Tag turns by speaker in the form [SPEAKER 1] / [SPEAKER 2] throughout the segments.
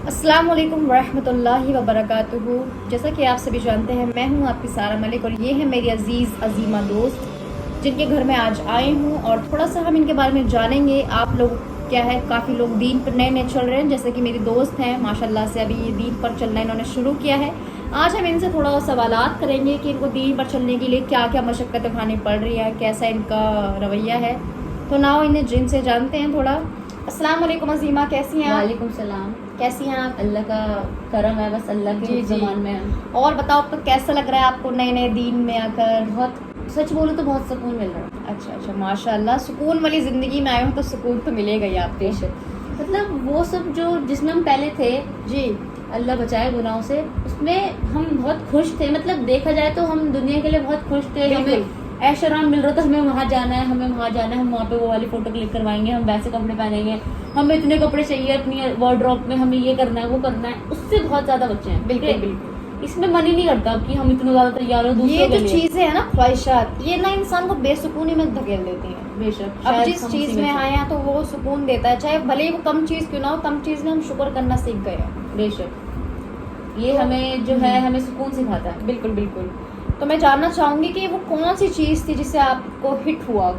[SPEAKER 1] السلام علیکم ورحمۃ اللہ وبرکاتہ. جیسا کہ آپ سبھی جانتے ہیں، میں ہوں آپ کی سارہ ملک اور یہ ہے میری عزیز عظیمہ دوست جن کے گھر میں آج آئے ہوں، اور تھوڑا سا ہم ان کے بارے میں جانیں گے. آپ لوگ کیا ہے، کافی لوگ دین پر نئے چل رہے ہیں، جیسے کہ میری دوست ہیں ماشاءاللہ سے ابھی یہ دین پر چلنا انہوں نے شروع کیا ہے. آج ہم ان سے تھوڑا سوالات کریں گے کہ ان کو دین پر چلنے کے لیے کیا کیا مشقت اٹھانی پڑ رہی ہے، کیسا ان کا رویہ ہے. تو ناؤ انہیں جن سے جانتے ہیں تھوڑا. السلام علیکم عظیمہ، کیسی ہیں آپ؟
[SPEAKER 2] وعلیکم السلام.
[SPEAKER 1] کیسی ہیں آپ؟
[SPEAKER 2] اللہ کا کرم ہے، بس اللہ کے زمان میں.
[SPEAKER 1] اور بتاؤ اب تک کیسا لگ رہا ہے آپ کو نئے دین میں آ کر؟
[SPEAKER 2] بہت سچ بولوں تو بہت سکون مل رہا ہے.
[SPEAKER 1] اچھا ماشاء اللہ. سکون والی زندگی میں آئے ہوں تو سکون تو ملے گا ہی آپ کو.
[SPEAKER 2] مطلب وہ سب جو جس میں ہم پہلے تھے،
[SPEAKER 1] جی
[SPEAKER 2] اللہ بچائے گناہوں سے، اس میں ہم بہت خوش تھے. مطلب دیکھا جائے تو ہم دنیا کے لیے بہت خوش تھے. ہمیں ایش آرام مل رہا تھا، ہمیں وہاں جانا ہے، ہمیں وہاں جانا ہے، ہم وہاں پہ وہ والی فوٹو کلک کروائیں گے، ہم ویسے کپڑے پہنیں گے، ہمیں اتنے کپڑے چاہیے اپنی وارڈروب میں، ہمیں یہ کرنا ہے وہ کرنا ہے. اس سے بہت زیادہ بچے ہیں.
[SPEAKER 1] بالکل.
[SPEAKER 2] اس میں من ہی نہیں کرتا کہ ہم اتنا زیادہ تیار ہو.
[SPEAKER 1] یہ جو چیزیں ہیں نا، خواہشات، یہ نا انسان کو بے سکونی میں دھکیل دیتی ہیں.
[SPEAKER 2] بے شک.
[SPEAKER 1] اب جس چیز میں آئے ہیں تو وہ سکون دیتا ہے، چاہے بھلے وہ کم چیز کیوں نہ ہو، کم چیز میں ہم شکر کرنا سیکھ گئے ہیں.
[SPEAKER 2] بے شک. یہ ہمیں جو ہے ہمیں سکون سکھاتا ہے.
[SPEAKER 1] بالکل. تو میں جاننا چاہوں گی کہ وہ کون سی چیز تھی جس سے آپ کو ہٹ ہوا،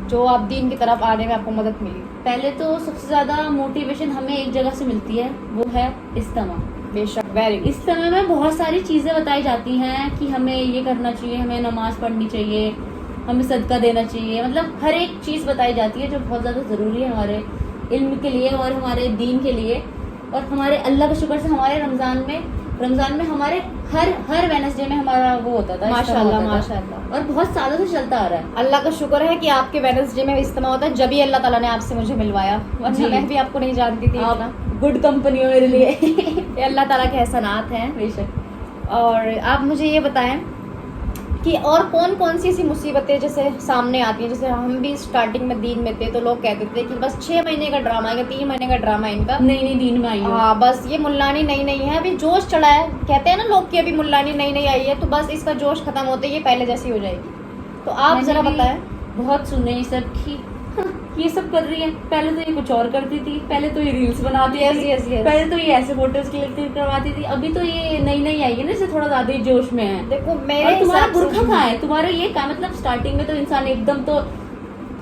[SPEAKER 1] جو آپ دین کی طرف آنے میں آپ کو مدد ملی؟
[SPEAKER 2] پہلے تو سب سے زیادہ موٹیویشن ہمیں ایک جگہ سے ملتی ہے، وہ ہے اجتماع.
[SPEAKER 1] بے شک.
[SPEAKER 2] اجتماع میں بہت ساری چیزیں بتائی جاتی ہیں کہ ہمیں یہ کرنا چاہیے، ہمیں نماز پڑھنی چاہیے، ہمیں صدقہ دینا چاہیے. مطلب ہر ایک چیز بتائی جاتی ہے جو بہت زیادہ ضروری ہے ہمارے علم کے لیے اور ہمارے دین کے لیے. اور ہمارے اللہ کا شکر سے ہمارے رمضان میں ہمارے ہر وینسڈے میں ہمارا وہ ہوتا تھا. ماشاءاللہ. اور بہت سالوں سے چلتا آ رہا ہے.
[SPEAKER 1] اللہ کا شکر ہے کہ آپ کے وینسڈے میں اجتماع ہوتا ہے، جب ہی اللہ تعالیٰ نے آپ سے مجھے ملوایا. میں بھی آپ کو نہیں جانتی تھی.
[SPEAKER 2] گڈ کمپنی ہو میرے لیے.
[SPEAKER 1] یہ اللہ تعالیٰ کے احسانات ہیں.
[SPEAKER 2] بے شک.
[SPEAKER 1] اور آپ مجھے یہ بتائیں کہ اور کون سی ایسی مصیبتیں جیسے سامنے آتی ہیں. جیسے ہم بھی اسٹارٹنگ میں دین میں تھے تو لوگ کہتے تھے کہ بس 6 مہینے کا ڈرامہ ہے، 3 مہینے کا ڈرامہ ہے ان کا.
[SPEAKER 2] نئی دین میں آئی ہے.
[SPEAKER 1] ہاں بس یہ ملانی نئی ہے، ابھی جوش چڑھا ہے. کہتے ہیں نا لوگ کہ ابھی ملانی نئی آئی ہے تو بس اس کا جوش ختم ہوتے یہ پہلے جیسی ہو جائے گی. تو آپ ذرا بتائیں.
[SPEAKER 2] بہت سنے یہ سب کی یہ سب کر رہی ہے. پہلے تو یہ کچھ اور کرتی تھی، پہلے تو یہ ریلس بناتی تھی، پہلے تو یہ ایسے فوٹوز کلک کرواتی تھی. ابھی تو یہ نئی آئی ہے نا، اسے تھوڑا زیادہ ہی جوش میں ہے.
[SPEAKER 1] دیکھو
[SPEAKER 2] تمہارا برکھا کہاں ہے، تمہارا یہ کہاں؟ مطلب اسٹارٹنگ میں تو انسان ایک دم تو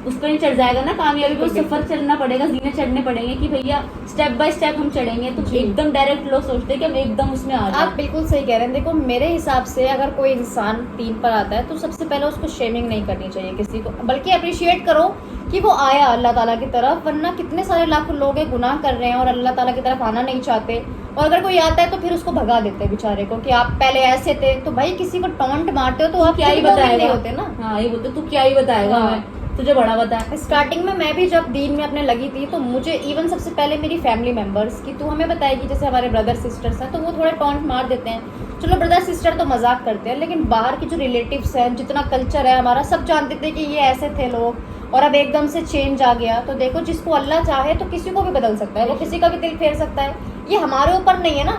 [SPEAKER 2] اس پر ہی چڑھ جائے گا نا کامیابی کو. سفر چلنا پڑے گا، زینے چڑھنے پڑیں گے کہ بھیا اسٹیپ بائی اسٹیپ ہم چڑھیں گے. تو ایک دم ڈائریکٹ لوگ سوچتے ہیں کہ ہم ایک دم اس میں آ جائیں.
[SPEAKER 1] آپ بالکل صحیح کہہ رہے ہیں. دیکھو میرے حساب سے اگر کوئی انسان دین پر آتا ہے تو سب سے پہلے اس کو شیمنگ نہیں کرنی چاہیے کسی کو، بلکہ اپریشیٹ کرو کہ وہ آیا اللہ تعالیٰ کی طرف. ورنہ کتنے سارے لاکھوں لوگ ہیں گناہ کر رہے ہیں اور اللہ تعالیٰ کی طرف آنا نہیں چاہتے، اور اگر کوئی آتا ہے تو پھر اس کو بھگا دیتے ہیں بیچارے کو کہ آپ پہلے ایسے تھے. تو بھائی کسی کو ٹونٹ مارتے ہو تو آپ
[SPEAKER 2] کیا ہی بتائے
[SPEAKER 1] ہوتے نا.
[SPEAKER 2] ہاں یہ بولتے تو کیا ہی بتائے گا ہمیں، تجھے بڑا بتا.
[SPEAKER 1] اسٹارٹنگ میں بھی جب دین میں اپنے لگی تھی تو مجھے ایون سب سے پہلے میری فیملی ممبرس کی تو ہمیں بتائے گی، جیسے ہمارے بردر سسٹرس ہیں تو وہ تھوڑے ٹونٹ مار دیتے ہیں. چلو بردر سسٹر تو مذاق کرتے ہیں، لیکن باہر کے جو ریلیٹیوس ہیں، جتنا کلچر ہے ہمارا، سب جانتے تھے کہ یہ ایسے تھے لوگ اور اب ایک دم سے چینج آ گیا. تو دیکھو جس کو اللہ چاہے تو کسی کو بھی بدل سکتا ہے، وہ کسی کا بھی دل پھیر سکتا ہے. یہ ہمارے اوپر نہیں ہے نا.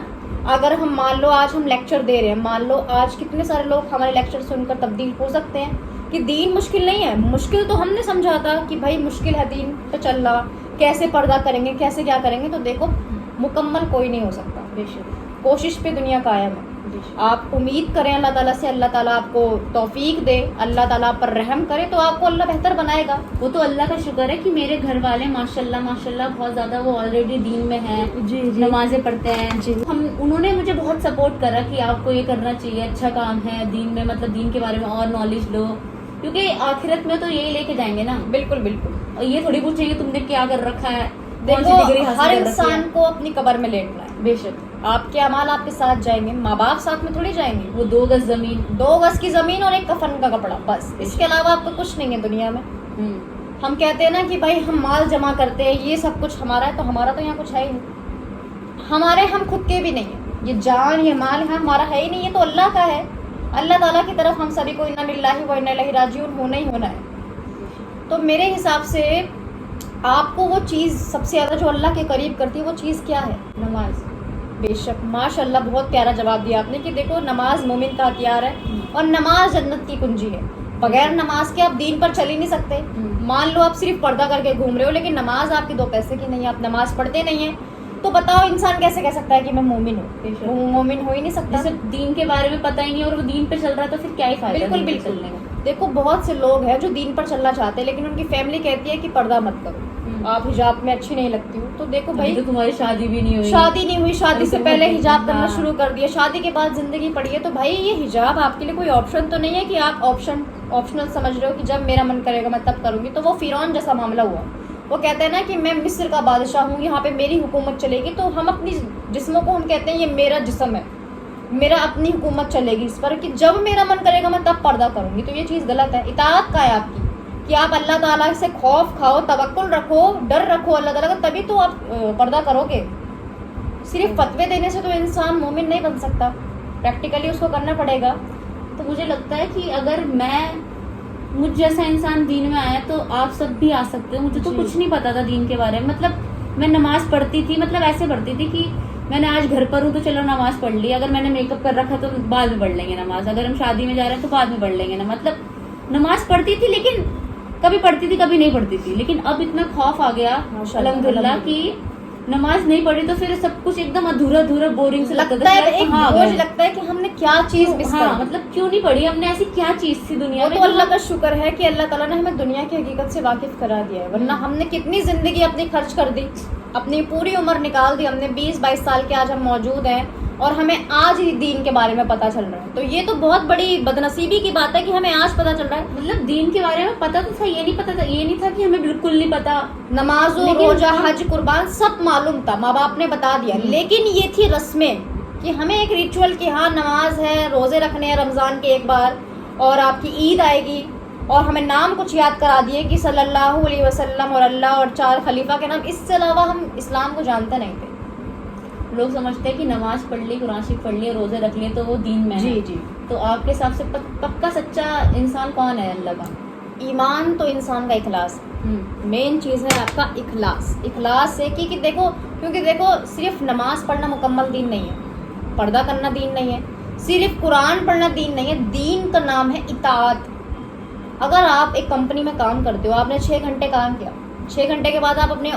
[SPEAKER 1] اگر ہم مان لو آج ہم لیکچر دے رہے ہیں، مان لو آج کتنے سارے لوگ ہمارے لیکچر سن کر تبدیل ہو سکتے ہیں کہ دین مشکل نہیں ہے. مشکل تو ہم نے سمجھا تھا کہ بھائی مشکل ہے دین پہ چلنا، کیسے پردہ کریں گے، کیسے کیا کریں گے. تو دیکھو مکمل کوئی نہیں ہو سکتا.
[SPEAKER 2] بے شک.
[SPEAKER 1] کوشش پہ دنیا قائم ہے. آپ امید کریں اللہ تعالیٰ سے، اللہ تعالیٰ آپ کو توفیق دے، اللہ تعالیٰ آپ پر رحم کرے تو آپ کو اللہ بہتر بنائے گا.
[SPEAKER 2] وہ تو اللہ کا شکر ہے کہ میرے گھر والے ماشاءاللہ بہت زیادہ وہ آلریڈی دین میں ہیں. نمازیں پڑھتے ہیں. انہوں نے مجھے بہت سپورٹ کرا کہ آپ کو یہ کرنا چاہیے، اچھا کام ہے دین میں، مطلب دین کے بارے میں اور نالج لو، کیونکہ آخرت میں تو یہی لے کے جائیں گے نا.
[SPEAKER 1] بالکل.
[SPEAKER 2] اور یہ تھوڑی پوچھیں گے تم نے کیا کر رکھا ہے.
[SPEAKER 1] دیکھو ہر انسان کو اپنی قبر میں لیٹنا ہے.
[SPEAKER 2] بے شک.
[SPEAKER 1] آپ کے اعمال آپ کے ساتھ جائیں گے، ماں باپ ساتھ میں تھوڑی جائیں گے.
[SPEAKER 2] وہ 2 گز زمین،
[SPEAKER 1] 2 گز کی زمین اور ایک کفن کا کپڑا، بس. اس کے علاوہ آپ کو کچھ نہیں ہے دنیا میں. ہم کہتے ہیں نا کہ بھائی ہم مال جمع کرتے ہیں، یہ سب کچھ ہمارا ہے، تو ہمارا تو یہاں کچھ ہے ہی نہیں. ہمارے ہم خود کے بھی نہیں ہیں. یہ جان یہ مال ہے ہمارا ہے ہی نہیں، یہ تو اللہ کا ہے. اللہ تعالیٰ کی طرف ہم سبھی کو انا للہ و انا الیہ راجعون ہونا ہی ہونا ہے. تو میرے حساب سے آپ کو وہ چیز سب سے زیادہ جو اللہ کے قریب کرتی ہے وہ چیز کیا ہے؟
[SPEAKER 2] نماز.
[SPEAKER 1] بے شک. ماشاء اللہ بہت پیارا جواب دیا آپ نے کہ دیکھو نماز مومن کا ہتھیار ہے اور نماز جنت کی کنجی ہے. بغیر نماز کے آپ دین پر چل ہی نہیں سکتے. مان لو آپ صرف پردہ کر کے گھوم رہے ہو لیکن نماز آپ کی 2 پیسے کی نہیں ہے، آپ نماز پڑھتے نہیں ہیں تو بتاؤ انسان کیسے کہہ سکتا ہے کہ میں مومن ہوں؟ وہ مومن ہو ہی نہیں سکتا.
[SPEAKER 2] جسے دین کے بارے میں پتہ ہی نہیں اور وہ دین پہ چل رہا ہے تو پھر کیا ہی فائدہ.
[SPEAKER 1] بالکل بالکل. دیکھو بہت سے لوگ ہیں جو دین پر چلنا چاہتے ہیں لیکن ان کی فیملی کہتی ہے کہ پردہ مت کرو, آپ حجاب میں اچھی نہیں لگتی ہو. تو دیکھو بھائی
[SPEAKER 2] تو تمہاری شادی بھی نہیں ہوئی,
[SPEAKER 1] شادی نہیں ہوئی, شادی سے پہلے حجاب کرنا شروع کر دیا, شادی کے بعد زندگی پڑی ہے. تو بھائی یہ حجاب آپ کے لیے کوئی آپشن تو نہیں ہے کہ آپ آپشنل سمجھ رہے ہو کہ جب میرا من کرے گا میں تب کروں گی. تو وہ فرعون جیسا معاملہ ہوا. وہ کہتے ہیں نا کہ میں مصر کا بادشاہ ہوں, یہاں پہ میری حکومت چلے گی. تو ہم اپنی جسموں کو ہم کہتے ہیں یہ میرا جسم ہے, میرا اپنی حکومت چلے گی اس پر کہ جب میرا من کرے گا میں تب پردہ کروں گی. تو یہ چیز غلط ہے. اطاعت کا ہے آپ کی کہ آپ اللہ تعالیٰ سے خوف کھاؤ, توکل رکھو, ڈر رکھو اللہ تعالیٰ کا, تبھی تو آپ پردہ کرو گے. صرف فتوے دینے سے تو انسان مومن نہیں بن سکتا, پریکٹیکلی اس کو کرنا پڑے گا.
[SPEAKER 2] تو مجھے لگتا ہے کہ اگر مجھ جیسا انسان دین میں آیا تو آپ سب بھی آ سکتے ہو. مجھے تو کچھ نہیں پتا تھا دین کے بارے میں. مطلب میں نماز پڑھتی تھی, مطلب ایسے پڑھتی تھی کہ میں نے آج گھر پر ہوں تو چلو نماز پڑھ لی, اگر میں نے میک اپ کر رکھا تو بعد میں پڑھ لیں گے نماز, اگر ہم شادی میں جا رہے ہیں تو بعد میں پڑھ لیں گے نا. مطلب نماز پڑھتی تھی لیکن کبھی پڑھتی تھی کبھی نہیں پڑھتی تھی. لیکن اب اتنا خوف آ گیا الحمدللہ کہ نماز نہیں پڑھی تو پھر سب کچھ ایک دم ادھورا بورنگ سے لگتا ہے.
[SPEAKER 1] ایک بوجھ لگتا ہے کہ ہم نے کیا چیز مس کر,
[SPEAKER 2] مطلب کیوں نہیں پڑھی ہم نے, ایسی کیا چیز تھی دنیا میں.
[SPEAKER 1] تو اللہ کا شکر ہے کہ اللہ تعالیٰ نے ہمیں دنیا کی حقیقت سے واقف کرا دیا ہے, ورنہ ہم نے کتنی زندگی اپنی خرچ کر دی, اپنی پوری عمر نکال دی. ہم نے 20-22 سال کے آج ہم موجود ہیں اور ہمیں آج ہی دین کے بارے میں پتہ چل رہا ہے. تو یہ تو بہت بڑی بدنصیبی کی بات ہے کہ ہمیں آج پتہ چل رہا ہے.
[SPEAKER 2] مطلب دین کے بارے میں پتہ تو تھا, یہ نہیں تھا کہ ہمیں بالکل نہیں پتا.
[SPEAKER 1] نماز روزہ حج قربان سب معلوم تھا, ماں باپ نے بتا دیا. لیکن یہ تھی رسمیں کہ ہمیں ایک ریچول کہ ہاں نماز ہے, روزے رکھنے ہیں رمضان کے ایک بار, اور آپ کی عید آئے گی, اور ہمیں نام کچھ یاد کرا دیے کہ صلی اللہ علیہ وسلم اور اللہ اور 4 خلیفہ کے نام. اس سے علاوہ ہم اسلام کو جانتے نہیں تھے.
[SPEAKER 2] لوگ سمجھتے ہیں کہ نماز پڑھ لی, قرآن شریف پڑھ لی, روزے رکھ لیے تو وہ دین میں ہے.
[SPEAKER 1] جی.
[SPEAKER 2] تو آپ کے حساب سے پکا سچا انسان کون ہے اللہ کا؟
[SPEAKER 1] ایمان تو انسان کا اخلاص ہے. مین چیز ہے آپ کا اخلاص. اخلاص ہے کہ دیکھو, کیونکہ دیکھو صرف نماز پڑھنا مکمل دین نہیں ہے, پردہ کرنا دین نہیں ہے, صرف قرآن پڑھنا دین نہیں ہے. دین کا نام ہے اطاعت. اگر آپ ایک کمپنی میں کام کرتے ہو, آپ نے 6 گھنٹے کام کیا, 6 گھنٹے کے بعد آپ اپنے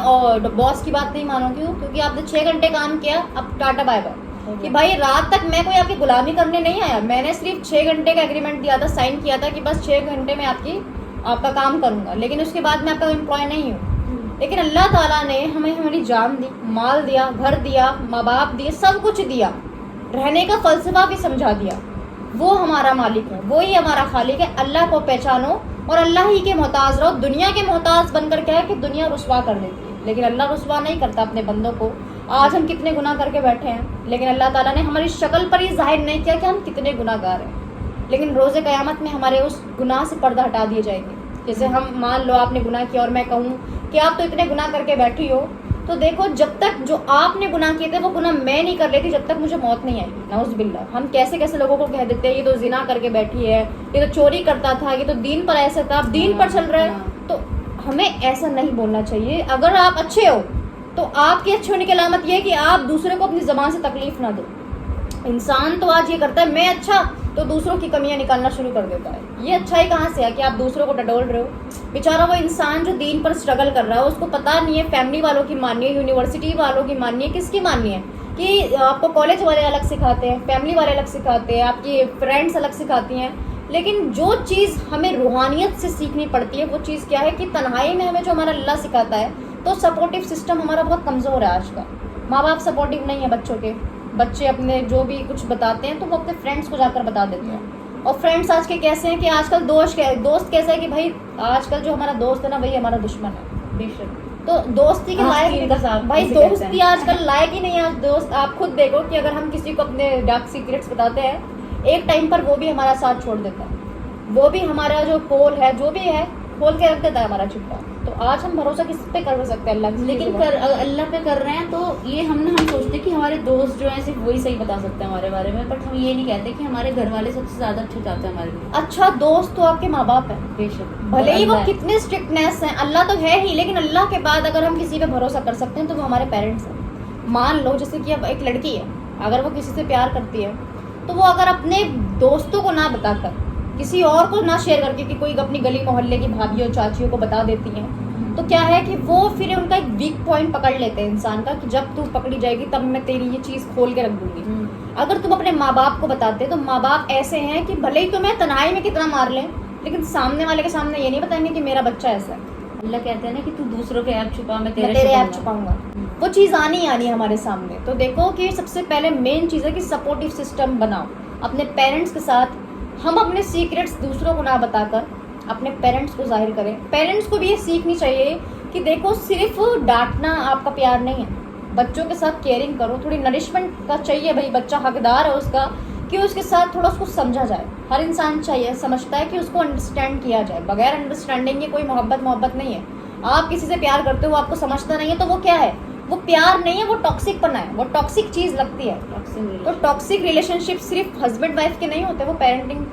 [SPEAKER 1] باس کی بات نہیں مانو. کیوں؟ کیونکہ آپ نے 6 گھنٹے کام کیا, اب ٹاٹا بائے بائے. کہ بھائی رات تک میں کوئی آپ کی غلامی کرنے نہیں آیا, میں نے صرف 6 گھنٹے کا ایگریمنٹ دیا تھا, سائن کیا تھا کہ بس 6 گھنٹے میں آپ کا کام کروں گا, لیکن اس کے بعد میں آپ کا امپلائی نہیں ہوں. لیکن اللہ تعالیٰ نے ہمیں ہماری جان دی, مال دیا, گھر دیا, ماں باپ دیے, سب کچھ دیا, رہنے کا فلسفہ بھی سمجھا دیا. وہ ہمارا مالک ہے, وہی ہمارا خالق ہے. اللہ کو پہچانو اور اللہ ہی کے محتاج رہو. دنیا کے محتاج بن کر کیا ہے کہ دنیا رسوا کر دیتی ہے, لیکن اللہ رسوا نہیں کرتا اپنے بندوں کو. آج ہم کتنے گناہ کر کے بیٹھے ہیں, لیکن اللہ تعالیٰ نے ہماری شکل پر یہ ظاہر نہیں کیا کہ ہم کتنے گناہ گار ہیں. لیکن روز قیامت میں ہمارے اس گناہ سے پردہ ہٹا دیے جائیں گے. جیسے ہم مان لو آپ نے گناہ کیا اور میں کہوں کہ آپ تو اتنے گناہ کر کے بیٹھی ہو, تو دیکھو جب تک جو آپ نے گناہ کیے تھے وہ گناہ میں نہیں کر لیتی, جب تک مجھے موت نہیں آئے گی. نعوذ باللہ. ہم کیسے کیسے لوگوں کو کہہ دیتے ہیں یہ تو زنا کر کے بیٹھی ہے, یہ تو چوری کرتا تھا, یہ تو دین پر ایسا تھا, اب دین پر چل رہا ہے. تو ہمیں ایسا نہیں بولنا چاہیے. اگر آپ اچھے ہو تو آپ کے اچھے ہونے کی علامت یہ ہے کہ آپ دوسرے کو اپنی زبان سے تکلیف نہ دو. انسان تو آج یہ کرتا ہے میں اچھا تو دوسروں کی کمیاں نکالنا شروع کر دیتا ہے. یہ اچھائی کہاں سے ہے کہ آپ دوسروں کو ڈٹول رہے ہو؟ بیچارہ وہ انسان جو دین پر اسٹرگل کر رہا ہے اس کو پتہ نہیں ہے فیملی والوں کی ماننی ہے, یونیورسٹی والوں کی ماننی ہے, کس کی ماننی ہے. کہ آپ کو کالج والے الگ سکھاتے ہیں, فیملی والے الگ سکھاتے ہیں, آپ کی فرینڈس الگ سکھاتی ہیں. لیکن جو چیز ہمیں روحانیت سے سیکھنی پڑتی ہے وہ چیز کیا ہے کہ تنہائی میں ہمیں جو ہمارا اللہ سکھاتا ہے. تو سپورٹیو سسٹم ہمارا بہت کمزور ہے آج کا. ماں باپ سپورٹیو نہیں ہے بچوں کے. بچے اپنے جو بھی کچھ بتاتے ہیں تو وہ اپنے فرینڈس کو جا کر بتا دیتے ہیں. اور فرینڈس آج کے کیسے ہیں کہ آج کل دوست کیسا ہے کہ بھائی آج کل جو ہمارا دوست ہے نا وہی ہمارا دشمن ہے. بے شک. تو دوستی کے لائق بھائی دوستی آج کل لائق ہی نہیں ہے. آج دوست آپ خود دیکھو کہ اگر ہم کسی کو اپنے ڈارک سیکریٹس بتاتے ہیں ایک ٹائم پر وہ بھی ہمارا ساتھ چھوڑ دیتا ہے, وہ بھی ہمارا جو پول ہے جو بھی ہے کھول کے رکھ دیتا ہے ہمارا چپا. تو آج ہم بھروسہ کس پہ کر سکتے ہیں؟ اللہ.
[SPEAKER 2] لیکن اللہ پہ کر رہے ہیں تو یہ ہم سوچتے کہ ہمارے دوست جو ہیں صرف وہی صحیح بتا سکتے ہیں ہمارے بارے میں, بٹ ہم یہ نہیں کہتے کہ ہمارے گھر والے سب سے زیادہ اچھے چاہتے ہیں ہمارے لیے.
[SPEAKER 1] اچھا دوست تو آپ کے ماں باپ ہیں,
[SPEAKER 2] بے شک,
[SPEAKER 1] بھلے ہی وہ کتنے اسٹرکٹنیس ہیں. اللہ تو ہے ہی, لیکن اللہ کے بعد اگر ہم کسی پہ بھروسہ کر سکتے ہیں تو وہ ہمارے پیرنٹس ہیں. مان لو جیسے کہ اب ایک لڑکی ہے, اگر وہ کسی سے پیار کرتی ہے تو وہ اگر اپنے دوستوں کو نہ بتا کر کسی اور کو نہ شیئر کر کے کہ کوئی اپنی گلی محلے کی بھابھیوں چاچیوں کو بتا دیتی ہیں تو کیا ہے کہ وہ پھر ان کا ایک ویک پوائنٹ پکڑ لیتے ہیں انسان کا کہ جب تو پکڑی جائے گی تب میں تیری یہ چیز کھول کے رکھ دوں گی. اگر تم اپنے ماں باپ کو بتاتے تو ماں باپ ایسے ہیں کہ بھلے ہی تمہیں تنہائی میں کتنا مار لیں لیکن سامنے والے کے سامنے یہ نہیں بتائیں گے کہ میرا بچہ ایسا ہے.
[SPEAKER 2] اللہ کہتے ہیں نا کہ تو دوسروں کے ایپ چھپا میں
[SPEAKER 1] تیرے ایپ چھپاؤں گا. وہ چیز آنی ہے ہمارے سامنے. تو دیکھو کہ سب سے پہلے مین چیز ہے کہ سپورٹیو سسٹم بناؤ اپنے پیرنٹس کے ساتھ. ہم اپنے سیکریٹس دوسروں کو نہ بتا کر اپنے پیرنٹس کو ظاہر کریں. پیرنٹس کو بھی یہ سیکھنی چاہیے کہ دیکھو صرف ڈانٹنا آپ کا پیار نہیں ہے. بچوں کے ساتھ کیئرنگ کرو, تھوڑی نرشمنٹ کا چاہیے. بھائی بچہ حقدار ہے اس کا کہ اس کے ساتھ تھوڑا اس کو سمجھا جائے. ہر انسان چاہیے سمجھتا ہے کہ اس کو انڈرسٹینڈ کیا جائے. بغیر انڈرسٹینڈنگ کے کوئی محبت نہیں ہے. آپ کسی سے پیار کرتے ہو, آپ کو سمجھتا نہیں ہے تو وہ کیا ہے؟ وہ پیار نہیں ہے, وہ ٹاکسک پنا ہے, وہ ٹاکسک چیز لگتی ہے. تو ٹاکسک ریلیشن شپ صرف ہسبینڈ وائف کے نہیں ہوتے, وہ پیرنٹنگ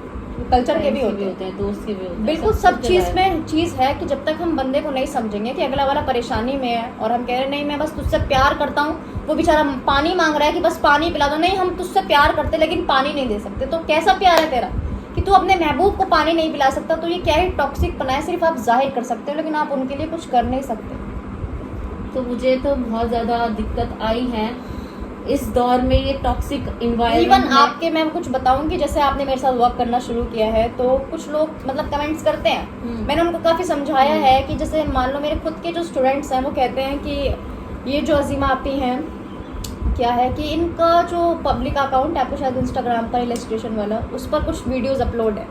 [SPEAKER 1] کلچر کے بھی ہوتے ہیں,
[SPEAKER 2] دوست کے بھی ہوتے ہیں.
[SPEAKER 1] بالکل سب چیز میں چیز ہے کہ جب تک ہم بندے کو نہیں سمجھیں گے کہ اگلا والا پریشانی میں ہے اور ہم کہہ رہے ہیں نہیں میں بس تجھ سے پیار کرتا ہوں, وہ بیچارہ پانی مانگ رہا ہے کہ بس پانی پلا دو. نہیں, ہم تجھ سے پیار کرتے لیکن پانی نہیں دے سکتے. تو کیسا پیار ہے تیرا کہ تو اپنے محبوب کو پانی نہیں پلا سکتا؟ تو یہ کیا ہے؟ ٹاکسک پنا ہے. صرف آپ ظاہر کر سکتے ہو لیکن آپ ان کے لیے کچھ کر نہیں سکتے.
[SPEAKER 2] تو مجھے تو بہت زیادہ دقت آئی ہے اس دور میں یہ ٹاکسک انوائرمنٹ.
[SPEAKER 1] ایون آپ کے میں کچھ بتاؤں کہ جیسے آپ نے میرے ساتھ ورک کرنا شروع کیا ہے تو کچھ لوگ مطلب کمنٹس کرتے ہیں. میں نے ان کو کافی سمجھایا ہے کہ جیسے مان لو میرے خود کے جو اسٹوڈنٹس ہیں وہ کہتے ہیں کہ یہ جو عظیمہ آپی ہیں کیا ہے کہ ان کا جو پبلک اکاؤنٹ ہے, آپ کو شاید انسٹاگرام کا السٹریشن والا, اس پر کچھ ویڈیوز اپلوڈ ہے.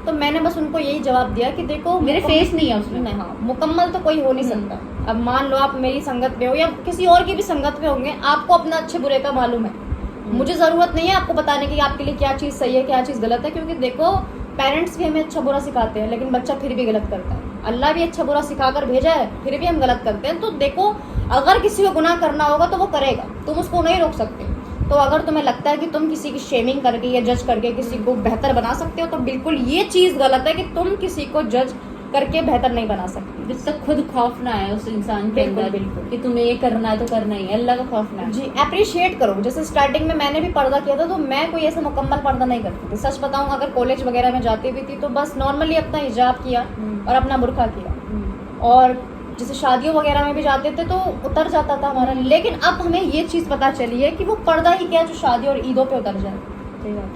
[SPEAKER 1] تو میں نے بس ان کو یہی جواب دیا کہ دیکھو
[SPEAKER 2] میرے فیس نہیں ہے اس میں.
[SPEAKER 1] ہاں, مکمل تو کوئی ہو نہیں سکتا. اب مان لو آپ میری سنگت پہ ہو یا کسی اور کی بھی سنگت پہ ہوں گے, آپ کو اپنا اچھے برے کا معلوم ہے. مجھے ضرورت نہیں ہے آپ کو بتانے کی آپ کے لیے کیا چیز صحیح ہے کیا چیز غلط ہے, کیونکہ دیکھو پیرنٹس بھی ہمیں اچھا برا سکھاتے ہیں لیکن بچہ پھر بھی غلط کرتا ہے. اللہ بھی اچھا برا سکھا کر بھیجا ہے پھر بھی ہم غلط کرتے ہیں. تو دیکھو اگر کسی کو گناہ کرنا ہوگا تو وہ کرے گا, تم اس کو نہیں روک سکتے. تو اگر تمہیں لگتا ہے کہ تم کسی کی شیمنگ کر کے یا جج کر کے کسی کو بہتر بنا سکتے ہو تو بالکل یہ چیز غلط ہے کہ تم کسی کو جج کر کے بہتر نہیں بنا سکتے.
[SPEAKER 2] جب تک خود خوف نہ ہے اس انسان کے اندر
[SPEAKER 1] بالکل
[SPEAKER 2] کہ تمہیں یہ کرنا ہے تو کرنا ہی ہے, اللہ کا خوف نہ ہے.
[SPEAKER 1] جی اپریشیٹ کرو. جیسے اسٹارٹنگ میں نے بھی پردہ کیا تھا تو میں کوئی ایسا مکمل پردہ نہیں کرتی تھی. سچ بتاؤں اگر کالج وغیرہ میں جاتی بھی تھی تو بس نارملی اپنا حجاب کیا اور اپنا برقع کیا. اور جیسے شادیوں وغیرہ میں بھی جاتے تھے تو اتر جاتا تھا ہمارا. لیکن اب ہمیں یہ چیز پتہ چلی ہے کہ وہ پردہ ہی کیا جو شادی اور عیدوں پہ اتر جائے.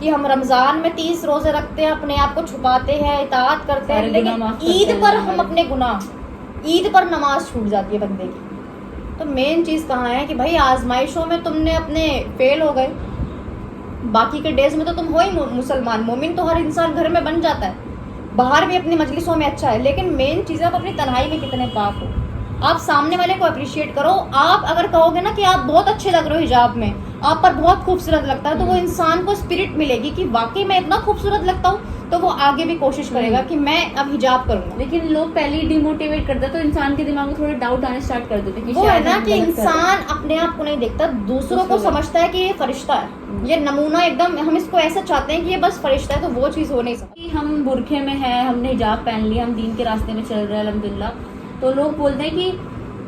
[SPEAKER 1] کہ ہم رمضان میں 30 روزے رکھتے ہیں, اپنے آپ کو چھپاتے ہیں, اطاعت کرتے ہیں, لیکن عید پر ہم اپنے گناہ, عید پر نماز چھوٹ جاتی ہے بندے کی. تو مین چیز کہاں ہے کہ بھائی آزمائشوں میں تم نے اپنے فیل ہو گئے, باقی کے ڈیز میں تو تم ہو ہی مسلمان. مومن تو ہر انسان گھر میں بن جاتا ہے, باہر بھی اپنی مجلسوں میں اچھا ہے, لیکن مین چیز ہے آپ اپنی تنہائی میں کتنے پاک ہو. آپ سامنے والے کو اپریشیٹ کرو. آپ اگر کہو گے نا کہ آپ بہت اچھے لگ رہے ہو حجاب میں, آپ پر بہت خوبصورت لگتا ہے, تو وہ انسان کو اسپرٹ ملے گی کہ واقعی میں اتنا خوبصورت لگتا ہوں, تو وہ آگے بھی کوشش کرے گا کہ میں اب حجاب کروں گا.
[SPEAKER 2] لیکن لوگ پہلے ہی ڈیموٹیویٹ کرتے تو انسان کے دماغ میں تھوڑے ڈاؤٹ آنے اسٹارٹ کر دیتے.
[SPEAKER 1] وہ ہے نا کہ انسان اپنے آپ کو نہیں دیکھتا, دوسروں کو سمجھتا ہے کہ یہ فرشتہ ہے, یہ نمونہ ایک دم, ہم اس کو ایسا چاہتے ہیں کہ یہ بس فرشتہ ہے, تو وہ چیز ہو نہیں سکتی.
[SPEAKER 2] ہم برقعے میں ہیں, ہم نے حجاب پہن لیا, ہم دین کے راستے میں چل رہے ہیں الحمدللہ, تو لوگ بولتے ہیں کہ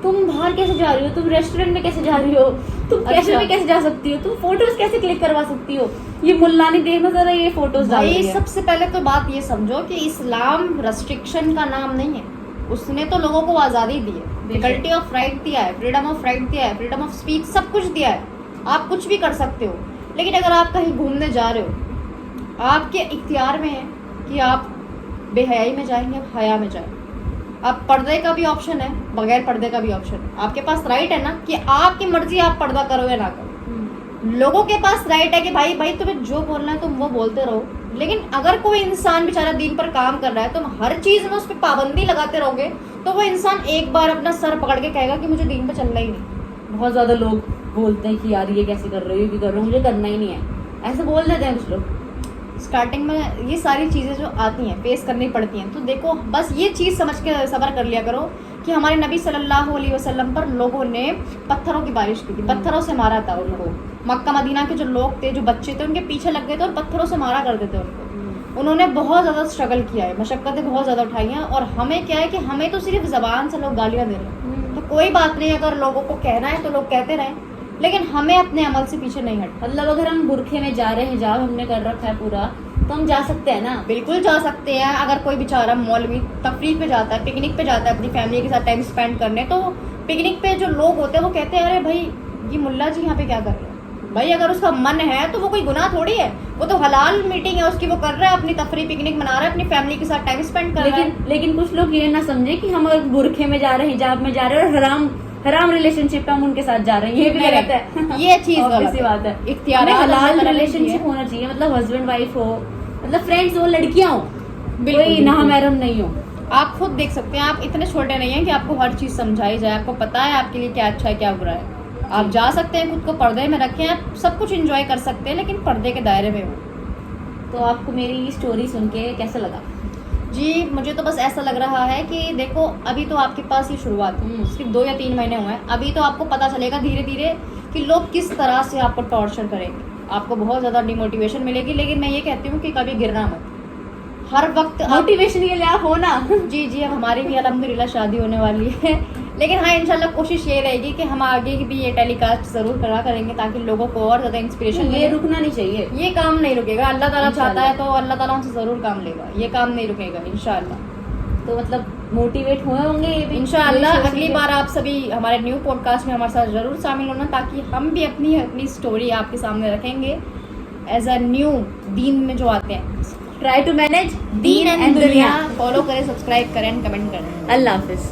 [SPEAKER 2] تم باہر کیسے جا رہی ہو, تم ریسٹورینٹ میں کیسے جا رہی ہو, تم کیفے میں کیسے جا سکتی ہو, تم فوٹوز کیسے کلک کروا سکتی ہو, یہ ملانی دیکھنا ذرا یہ فوٹوز ڈال رہی ہے.
[SPEAKER 1] سب سے پہلے تو بات یہ سمجھو کہ اسلام ریسٹرکشن کا نام نہیں ہے, اس نے تو لوگوں کو آزادی دی ہے, لیبرٹی آف رائٹ دیا ہے, فریڈم آف رائٹ دیا ہے, فریڈم آف اسپیچ سب کچھ دیا ہے, آپ کچھ بھی کر سکتے ہو. لیکن اگر آپ کہیں گھومنے جا رہے ہو, آپ کے اختیار میں ہے کہ آپ بے حیائی میں جائیں یا حیا میں جائیں. اب پردے کا بھی آپشن ہے, بغیر پردے کا بھی آپشن ہے. آپ کے پاس رائٹ ہے نا کہ آپ کی مرضی آپ پردہ کرو یا نہ کرو. لوگوں کے پاس رائٹ ہے کہ بھائی تمہیں جو بولنا ہے تم وہ بولتے رہو. لیکن اگر کوئی انسان بیچارہ دین پر کام کر رہا ہے, تم ہر چیز میں اس پہ پابندی لگاتے رہو گے تو وہ انسان ایک بار اپنا سر پکڑ کے کہے گا کہ مجھے دین پہ چلنا ہی نہیں.
[SPEAKER 2] بہت زیادہ لوگ بولتے ہیں کہ یار یہ کیسے کر رہے ہو, یہ کر رہے ہو, مجھے کرنا ہی نہیں ہے, ایسے بول دیتے ہیں کچھ لوگ.
[SPEAKER 1] اسٹارٹنگ میں یہ ساری چیزیں جو آتی ہیں فیس کرنی پڑتی ہیں. تو دیکھو بس یہ چیز سمجھ کے صبر کر لیا کرو کہ ہمارے نبی صلی اللہ علیہ وسلم پر لوگوں نے پتھروں کی بارش کی تھی, پتھروں سے مارا تھا ان کو. مکہ مدینہ کے جو لوگ تھے, جو بچے تھے, ان کے پیچھے لگ گئے تھے اور پتھروں سے مارا کرتے تھے ان کو. انہوں نے بہت زیادہ اسٹرگل کیا ہے, مشقتیں بہت زیادہ اٹھائی ہیں. اور ہمیں کیا ہے کہ ہمیں تو صرف زبان سے لوگ گالیاں دے رہے ہیں, تو کوئی بات نہیں, اگر لوگوں کو کہنا ہے تو لوگ کہتے رہیں, لیکن ہمیں اپنے عمل سے پیچھے نہیں ہٹنا.
[SPEAKER 2] مطلب اگر ہم برقعے میں جا رہے ہیں, حجاب ہم نے کر رکھا ہے پورا, تو ہم جا سکتے ہیں نا.
[SPEAKER 1] بالکل جا سکتے ہیں. اگر کوئی بیچارہ مولوی تفریح پہ جاتا ہے, پکنک پہ جاتا ہے اپنی فیملی کے ساتھ ٹائم اسپینڈ کرنے, تو پکنک پہ جو لوگ ہوتے ہیں وہ کہتے ہیں ارے بھائی یہ ملا جی یہاں پہ کیا کر رہے ہیں؟ بھائی اگر اس کا من ہے تو وہ کوئی گناہ تھوڑی ہے، وہ تو حلال میٹنگ ہے اس کی، وہ کر رہا ہے اپنی تفریح، پکنک منا رہا ہے، اپنی فیملی کے ساتھ ٹائم اسپینڈ کر رہا ہے.
[SPEAKER 2] لیکن کچھ لوگ یہ نہ سمجھے کہ ہم اگر برقعے میں جا رہے ہیں، حجاب میں جا رہے ہیں اور حرام ریلیشن شپ پہ ہم ان کے ساتھ جا رہے ہیں، یہ بھی غلط ہے.
[SPEAKER 1] یہ چیز
[SPEAKER 2] Obvious سی بات ہے.
[SPEAKER 1] اختیارات
[SPEAKER 2] حلال ریلیشن شپ ہونا چاہیے، مطلب ہسبینڈ وائف ہو، مطلب فرینڈز ہو، لڑکیاں ہو، کوئی نامحرم نہیں ہو.
[SPEAKER 1] آپ خود دیکھ سکتے ہیں، آپ اتنے چھوٹے نہیں ہیں کہ آپ کو ہر چیز سمجھائی جائے، آپ کو پتا ہے آپ کے لیے کیا اچھا ہے کیا برا ہے. آپ جا سکتے ہیں، خود کو پردے میں رکھیں، آپ سب کچھ انجوائے کر سکتے ہیں لیکن پردے کے دائرے میں ہو.
[SPEAKER 2] تو آپ کو میری اسٹوری سن کے کیسا لگا؟
[SPEAKER 1] جی مجھے تو بس ایسا لگ رہا ہے کہ دیکھو ابھی تو آپ کے پاس یہ شروعات صرف 2 یا 3 مہینے ہوئے ہیں، ابھی تو آپ کو پتہ چلے گا دھیرے دھیرے کہ لوگ کس طرح سے آپ کو ٹارچر کریں گے، آپ کو بہت زیادہ ڈیموٹیویشن ملے گی. لیکن میں یہ کہتی ہوں کہ کبھی گرنا مت، ہر وقت
[SPEAKER 2] موٹیویشن کے لیے آپ ہو نا.
[SPEAKER 1] جی اب ہماری بھی الحمدللہ شادی ہونے والی ہے، لیکن ہاں انشاءاللہ کوشش یہ رہے گی کہ ہم آگے بھی یہ ٹیلی کاسٹ ضرور کریں گے تاکہ لوگوں کو اور زیادہ انسپریشن ملے.
[SPEAKER 2] یہ رکنا نہیں چاہیے،
[SPEAKER 1] یہ کام نہیں رکے گا، اللہ تعالیٰ چاہتا ہے تو اللہ تعالیٰ ہم سے ضرور کام لے گا، یہ کام نہیں رکے گا انشاءاللہ.
[SPEAKER 2] تو مطلب موٹیویٹ ہوئے ہوں گے یہ بھی
[SPEAKER 1] انشاءاللہ. اگلی بار آپ سبھی ہمارے نیو پوڈ کاسٹ میں ہمارے ساتھ ضرور شامل ہونا تاکہ ہم بھی اپنی اسٹوری آپ کے سامنے رکھیں گے ایز اے نیو دین میں جو آتے ہیں.
[SPEAKER 2] ٹرائی ٹو مینج
[SPEAKER 1] دین اینڈ دنیا. فالو کریں، سبسکرائب کریں، کمنٹ کریں.
[SPEAKER 2] اللہ حافظ.